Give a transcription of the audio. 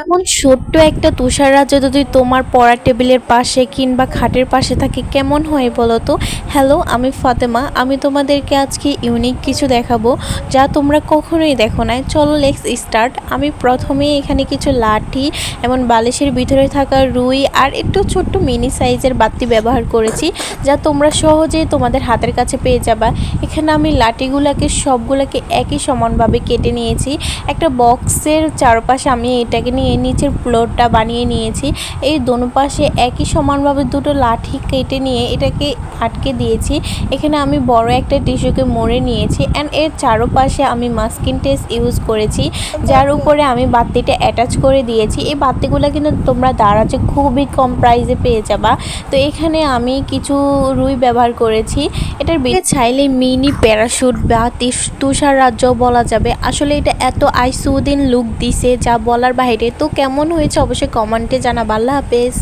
এমন ছোট্ট একটা তুষার রাজ্য যদি তোমার পড়ার টেবিলের পাশে কিংবা খাটের পাশে থাকে কেমন হয় বলো তো। হ্যালো, আমি ফাতেমা। আমি তোমাদেরকে আজকে ইউনিক কিছু দেখাবো যা তোমরা কখনোই দেখো নাই। চলো লেটস স্টার্ট। আমি প্রথমেই এখানে কিছু লাঠি এমন বালিশের ভিতরে থাকা রুই আর একটু ছোট্ট মিনি সাইজের বাতি ব্যবহার করেছি, যা তোমরা সহজেই তোমাদের হাতের কাছে পেয়ে যাবা। এখানে আমি লাঠিগুলোকে সবগুলোকে একই সমানভাবে কেটে নিয়েছি। একটা বক্সের চারপাশে আমি এটাকে নিয়ে নিচের ফ্লোরটা বানিয়ে নিয়েছি। এই দোনো পাশে একই সমানভাবে দুটো লাঠি কেটে নিয়ে এটাকে আটকে দিয়েছি। এখানে আমি বড় একটা টিস্যুকে মুড়ে নিয়েছি অ্যান্ড এর চারপাশে আমি মাস্কিং টেপ ইউজ করেছি, যার উপরে আমি বাতিটা অ্যাটাচ করে দিয়েছি। এই বাতিগুলো কিন্তু তোমরা দারাজে খুবই কম প্রাইসে পেয়ে যাবা। তো এখানে আমি কিছু রুই ব্যবহার করেছি। এটার চাইলে মিনি প্যারাশুট বা তুষার রাজ্য বলা যাবে। আসলে এটা এত আইসুদিন লুক দিছে যা বলার বাইরে। তো কেমন হয়েছে অবশ্যই কমেন্টে জানাবা। আল্লাহ হাফেজ।